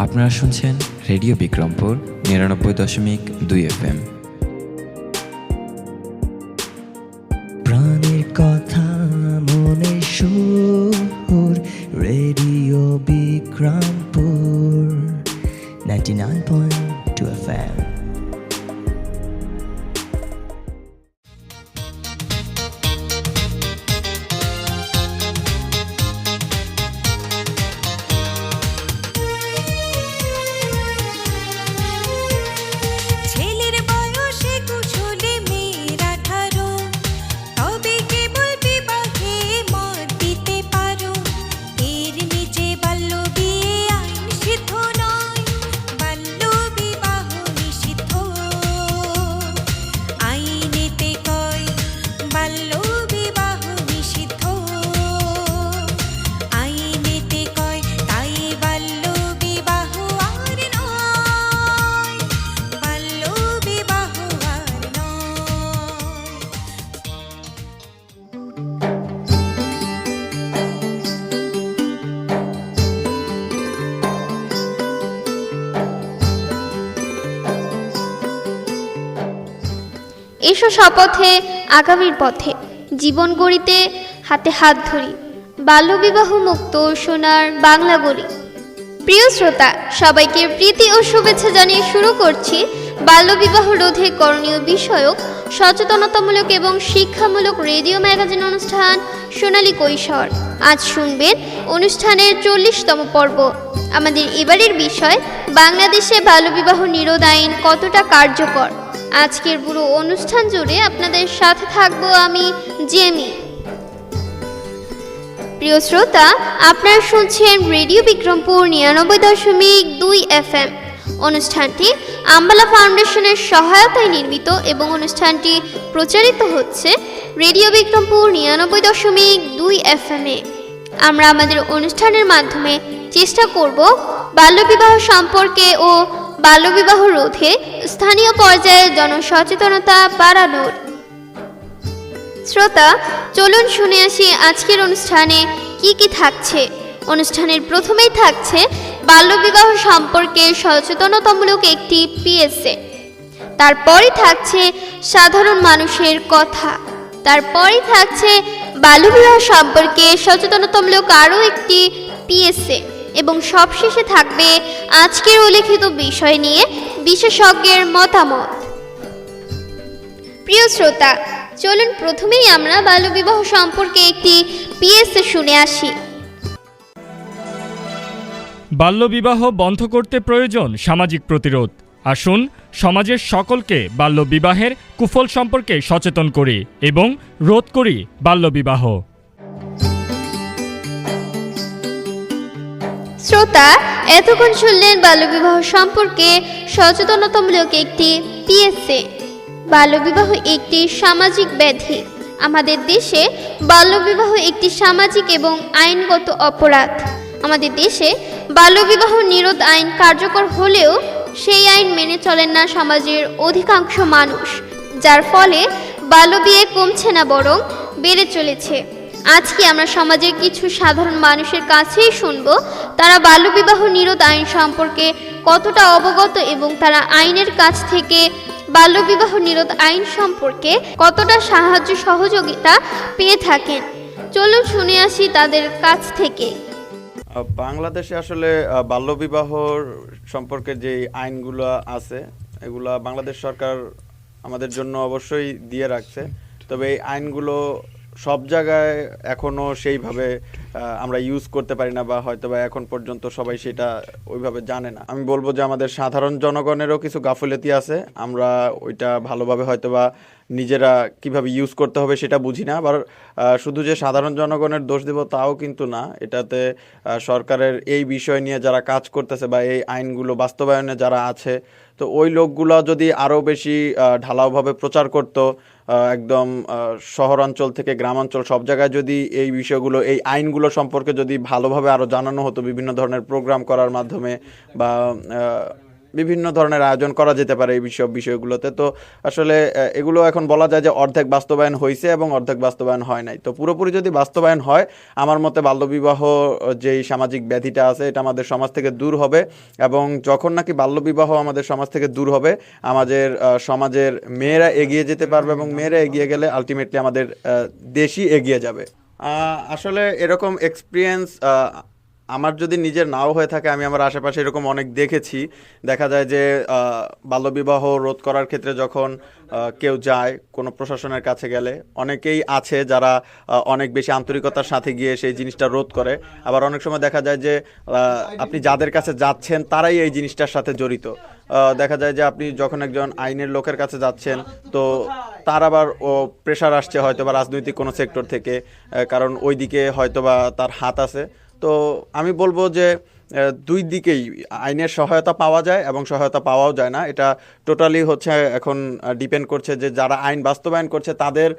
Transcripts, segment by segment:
আপনারা শুনছেন radio Bikrampur ৯৯.২ FM। প্রাণের কথা মনে সুর, রেডিও বিক্রমপুর 99.2 FM। এসো শপথে আগামীর পথে জীবন গড়িতে হাতে হাত ধরি, বাল্যবিবাহ মুক্ত সোনার বাংলা গড়ি। প্রিয় শ্রোতা, সবাইকে প্রীতি ও শুভেচ্ছা জানিয়ে শুরু করছি বাল্যবিবাহ রোধে করণীয় বিষয়ক সচেতনতামূলক এবং শিক্ষামূলক রেডিও ম্যাগাজিন অনুষ্ঠান সোনালী কৈশোর। আজ শুনবেন অনুষ্ঠানের 40তম পর্ব। আমাদের এবারের বিষয় বাংলাদেশে বাল্যবিবাহ নিরোধ আইন কতটা কার্যকর। আজকের পুরো অনুষ্ঠান জুড়ে আপনাদের সাথে থাকবো আমি জেমি। প্রিয় শ্রোতা, আপনারা শুনছেন রেডিও বিক্রমপুর ৯৯.২ FM। অনুষ্ঠানটি আম্বালা ফাউন্ডেশনের সহায়তায় নির্মিত এবং অনুষ্ঠানটি প্রচারিত হচ্ছে রেডিও বিক্রমপুর ৯৯.২ FM এ। আমরা আমাদের অনুষ্ঠানের মাধ্যমে চেষ্টা করব বাল্যবিবাহ সম্পর্কে ও বাল্যবিবাহ রোধে স্থানীয় পর্যায়ে জনসচেতনতা বাড়ানোর। শ্রোতা, চলুন শুনে আসি আজকের অনুষ্ঠানে কি কি থাকছে। অনুষ্ঠানের প্রথমেই থাকছে বাল্যবিবাহ সম্পর্কে সচেতনতামূলক একটি পিএসএ। তারপরে থাকছে সাধারণ মানুষের কথা। তারপরে থাকছে বাল্যবিবাহ সম্পর্কে সচেতনতামূলক আরও একটি পিএসএ এবং সবশেষে থাকবে আজকের উল্লেখিত বিষয় নিয়ে বিশেষজ্ঞের মতামত। প্রিয় শ্রোতা, চলুন প্রথমেই আমরা বাল্যবিবাহ সম্পর্কে একটি পিএসএ শুনে আসি। বাল্যবিবাহ বন্ধ করতে প্রয়োজন সামাজিক প্রতিরোধ। আসুন সমাজের সকলকে বাল্যবিবাহের কুফল সম্পর্কে সচেতন করি এবং রোধ করি বাল্যবিবাহ। শ্রোতা, এতক্ষণ শুনলেন বাল্যবিবাহ সম্পর্কে সচেতনতামূলক একটি পিএসএ। বাল্যবিবাহ একটি সামাজিক ব্যাধি। আমাদের দেশে বাল্যবিবাহ একটি সামাজিক এবং আইনগত অপরাধ। আমাদের দেশে বাল্যবিবাহ নিরোধ আইন কার্যকর হলেও সেই আইন মেনে চলেন না সমাজের অধিকাংশ মানুষ, যার ফলে বাল্যবিয়ে কমছে না বরং বেড়ে চলেছে। আজকে আমরা সমাজের কিছু সাধারণ মানুষের কাছেই শুনব তারা বাল্যবিবাহ নিরোধ আইন সম্পর্কে কতটা অবগত এবং তারা আইনের কাছ থেকে বাল্যবিবাহ নিরোধ আইন সম্পর্কে কতটা সাহায্য সহযোগিতা পেয়ে থাকেন। চলুন শুনে আসি তাদের কাছ থেকে। বাংলাদেশে আসলে বাল্যবিবাহ সম্পর্কে যে আইনগুলো আছে এগুলা বাংলাদেশ সরকার আমাদের জন্য অবশ্যই দিয়ে রাখছে, তবে এই আইনগুলো সব জায়গায় এখনো সেইভাবে আমরা ইউজ করতে পারি না বা হয়তো বা এখন পর্যন্ত সবাই সেটা ওইভাবে জানে না। আমি বলবো যে আমাদের সাধারণ জনগণেরও কিছু গাফিলতি আছে, আমরা ওইটা ভালোভাবে হয়তো বা নিজেরা কিভাবে ইউজ করতে হবে সেটা বুঝি না। আবার শুধু যে সাধারণ জনগণের দোষ দেব তাও কিন্তু না, এটাতে সরকারের এই বিষয় নিয়ে যারা কাজ করতেছে বা এই আইনগুলো বাস্তবায়নে যারা আছে, তো ওই লোকগুলো যদি আরও বেশি ঢালাওভাবে প্রচার করতো, একদম শহরাঞ্চল থেকে গ্রামাঞ্চল সব জায়গায় যদি এই বিষয়গুলো এই আইনগুলো সম্পর্কে যদি ভালোভাবে আরও জানানো হতো বিভিন্ন ধরনের প্রোগ্রাম করার মাধ্যমে বা বিভিন্ন ধরনের আয়োজন করা যেতে পারে এই বিষয়গুলোতে। তো আসলে এগুলো এখন বলা যায় যে অর্ধেক বাস্তবায়ন হয়েছে এবং অর্ধেক বাস্তবায়ন হয় নাই। তো পুরোপুরি যদি বাস্তবায়ন হয়, আমার মতে বাল্যবিবাহ যেই সামাজিক ব্যাধিটা আছে এটা আমাদের সমাজ থেকে দূর হবে, এবং যখন নাকি বাল্যবিবাহ আমাদের সমাজ থেকে দূর হবে, আমাদের সমাজের মেয়েরা এগিয়ে যেতে পারবে, এবং মেয়েরা এগিয়ে গেলে আলটিমেটলি আমাদের দেশই এগিয়ে যাবে। আসলে এরকম এক্সপিরিয়েন্স আমার যদি নিজের নাও হয়ে থাকে, আমি আমার আশেপাশে এরকম অনেক দেখেছি। দেখা যায় যে বাল্যবিবাহ রোধ করার ক্ষেত্রে যখন কেউ যায় কোনো প্রশাসনের কাছে গেলে, অনেকেই আছে যারা অনেক বেশি আন্তরিকতার সাথে গিয়ে সেই জিনিসটা রোধ করে। আবার অনেক সময় দেখা যায় যে আপনি যাদের কাছে যাচ্ছেন তারাই এই জিনিসটার সাথে জড়িত। দেখা যায় যে আপনি যখন একজন আইনের লোকের কাছে যাচ্ছেন, তো তার আবার প্রেশার আসছে হয়তো বা রাজনৈতিক কোনো সেক্টর থেকে, কারণ ওই দিকে হয়তো বা তার হাত আছে। তো আমি বলবো যে দুই দিকেই আইনের সহায়তা পাওয়া যায় এবং সহায়তা পাওয়াও যায় না। এটা টোটালি হচ্ছে এখন ডিপেন্ড করছে যে যারা আইন বাস্তবায়ন করছে তাদের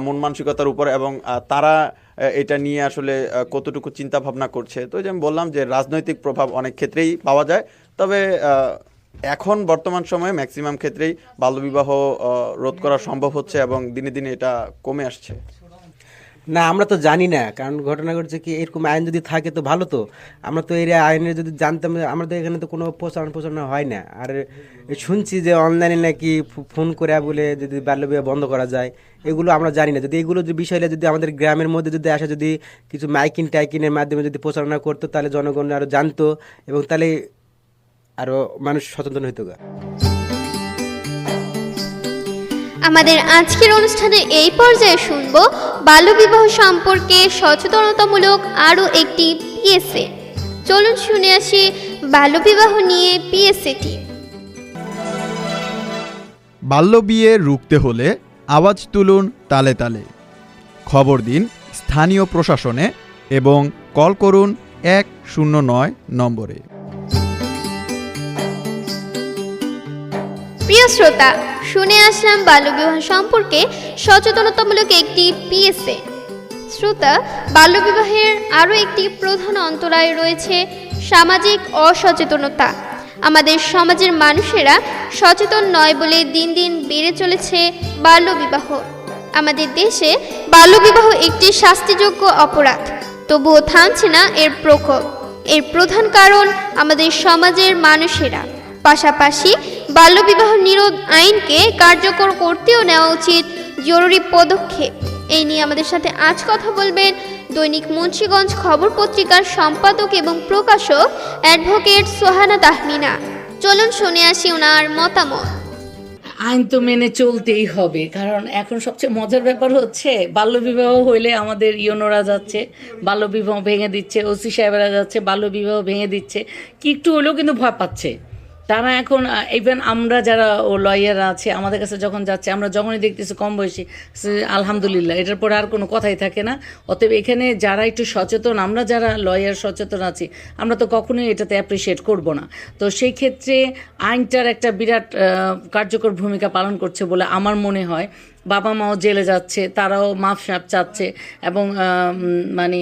মন মানসিকতার উপর, এবং তারা এটা নিয়ে আসলে কতটুকু চিন্তা ভাবনা করছে। তো যে আমি বললাম যে রাজনৈতিক প্রভাব অনেক ক্ষেত্রেই পাওয়া যায়, তবে এখন বর্তমান সময়ে ম্যাক্সিমাম ক্ষেত্রেই বাল্যবিবাহ রোধ করা সম্ভব হচ্ছে এবং দিনে দিনে এটা কমে আসছে। না, আমরা তো জানি না, কারণ ঘটনা ঘটছে কি, এরকম আইন যদি থাকে তো ভালো। তো আমরা তো এই আইনের যদি জানতাম, আমাদের এখানে তো কোনো প্রচারণা হয় না। আর শুনছি যে অনলাইনে নাকি ফোন করে বলে যদি বাল্যবিবাহ বন্ধ করা যায়, এগুলো আমরা জানি না। যদি এগুলো যে বিষয়টা যদি আমাদের গ্রামের মধ্যে যদি আসে, যদি কিছু টাইকিনের মাধ্যমে যদি প্রচারণা করতো, তাহলে জনগণ আরও জানতো, এবং তাহলে আরও মানুষ সচেতন হইতো। আমাদের আজকের অনুষ্ঠানে এই পর্যায়ে শুনব বাল্যবিবাহ সম্পর্কে সচেতনতামূলক আরও একটি পিএসএ। চলুন শুনে আসি বাল্যবিবাহ নিয়ে পিএসএটি। বাল্যবিয়ে রুখতে হলে আওয়াজ তুলুন তালে তালে। খবর দিন স্থানীয় প্রশাসনে এবং কল করুন 109 নম্বরে। প্রিয় শ্রোতা, শুনে আসলাম বাল্যবিবাহ সম্পর্কে সচেতনতামূলক একটি পিএসএ। শ্রোতা, বাল্যবিবাহের আরও একটি প্রধান অন্তরায় রয়েছে সামাজিক অসচেতনতা। আমাদের সমাজের মানুষেরা সচেতন নয় বলে দিন দিন বেড়ে চলেছে বাল্যবিবাহ। আমাদের দেশে বাল্যবিবাহ একটি শাস্তিযোগ্য অপরাধ, তবুও থামছে না এর প্রকোপ। এর প্রধান কারণ আমাদের সমাজের মানুষেরা। পাশাপাশি বাল্যবিবাহ নিরোধ আইনকে কার্যকর করতেও নেওয়া উচিত জরুরি পদক্ষেপ। এই নিয়ে আমাদের সাথে আজ কথা বলবেন দৈনিক মুন্সিগঞ্জ খবর পত্রিকার সম্পাদক এবং প্রকাশক অ্যাডভোকেট সোহানা তাহমিনা। চলুন শুনে আসি ওনার মতামত। আইন তো মেনে চলতেই হবে, কারণ এখন সবচেয়ে মজার ব্যাপার হচ্ছে বাল্যবিবাহ হইলে আমাদের ইউনোরা যাচ্ছে বাল্যবিবাহ ভেঙে দিচ্ছে, ওসি সাহেবরা যাচ্ছে বাল্যবিবাহ ভেঙে দিচ্ছে, কি একটু হলেও কিন্তু ভয় পাচ্ছে তারা। এখন ইভেন আমরা যারা লয়াররা আছে আমাদের কাছে যখন যাচ্ছে, আমরা যখনই দেখতেছি কম বয়সী, আলহামদুলিল্লাহ, এটার পরে আর কোনো কথাই থাকে না। অতএব এখানে যারা একটু সচেতন, আমরা যারা লয়ার সচেতন আছি, আমরা তো কখনোই এটাতে অ্যাপ্রিসিয়েট করব না। তো সেই ক্ষেত্রে আইনটার একটা বিরাট কার্যকর ভূমিকা পালন করছে বলে আমার মনে হয়। বাবা মাও জেলে যাচ্ছে, তারাও মাফ সাপ চাচ্ছে, এবং মানে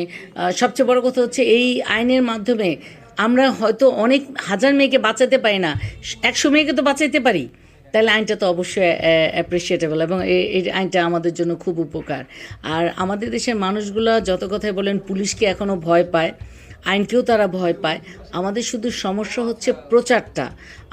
সবচেয়ে বড় কথা হচ্ছে এই আইনের মাধ্যমে আমরা হয়তো অনেক হাজার মেয়েকে বাঁচাতে পারি না, 100 মেয়েকে তো বাঁচাইতে পারি। তাহলে আইনটা তো অবশ্যই অ্যাপ্রিসিয়েটেবল, এবং এই আইনটা আমাদের জন্য খুব উপকার। আর আমাদের দেশের মানুষগুলো যত কথাই বলেন, পুলিশকে এখনও ভয় পায়, আইনকেও তারা ভয় পায়। আমাদের শুধু সমস্যা হচ্ছে প্রচারটা।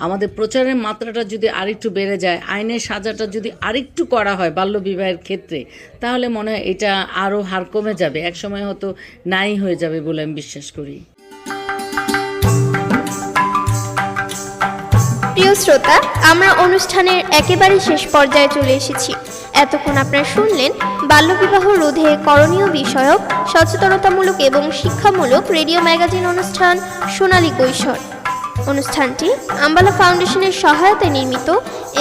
আমাদের প্রচারের মাত্রাটা যদি আরেকটু বেড়ে যায়, আইনের সাজাটা যদি আরেকটু করা হয় বাল্যবিবাহের ক্ষেত্রে, তাহলে মনে হয় এটা আরও হার কমে যাবে, একসময় হয়তো নাই হয়ে যাবে বলে আমি বিশ্বাস করি। প্রিয় শ্রোতা, আমরা অনুষ্ঠানের একেবারে শেষ পর্যায়ে চলে এসেছি। এতক্ষণ আপনারা শুনলেন বাল্যবিবাহ রোধে করণীয় বিষয়ক সচেতনতামূলক এবং শিক্ষামূলক রেডিও ম্যাগাজিন অনুষ্ঠান সোনালী কৈশোর। অনুষ্ঠানটি আম্বালা ফাউন্ডেশনের সহায়তায় নির্মিত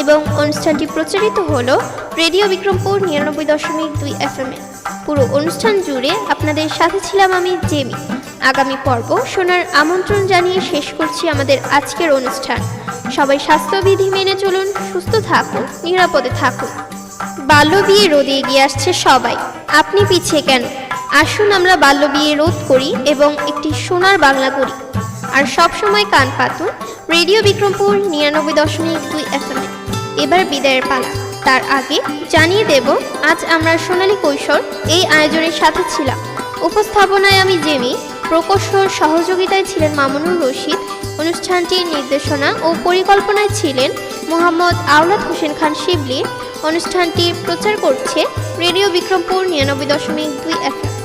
এবং অনুষ্ঠানটি প্রচারিত হলো রেডিও বিক্রমপুর 99.2 FM। পুরো অনুষ্ঠান জুড়ে আপনাদের সাথে ছিলাম আমি জেমি। আগামী পর্ব শোনার আমন্ত্রণ জানিয়ে শেষ করছি আমাদের আজকের অনুষ্ঠান। সবাই স্বাস্থ্যবিধি মেনে চলুন, সুস্থ থাকুন, নিরাপদে থাকুন। বাল্যবিয়ে রোধে এগিয়ে আসছে সবাই, আপনি পিছিয়ে কেন? আসুন আমরা বাল্যবিয়ে রোধ করি এবং একটি সোনার বাংলা করি। আর সবসময় কান পাতুন রেডিও বিক্রমপুর ৯৯.২ FM। এবার বিদায়ের পালা। তার আগে জানিয়ে দেব আজ আমরা সোনালী কৈশোর এই আয়োজনের সাথে ছিলাম। উপস্থাপনায় আমি জেমি, প্রকৌশল সহযোগিতায় ছিলেন মামুনুর রশিদ, অনুষ্ঠানটির নির্দেশনা ও পরিকল্পনায় ছিলেন মোহাম্মদ আওলাদ হোসেন খান শিবলি। অনুষ্ঠানটি প্রচার করছে রেডিও বিক্রমপুর ৯৯.২ FM।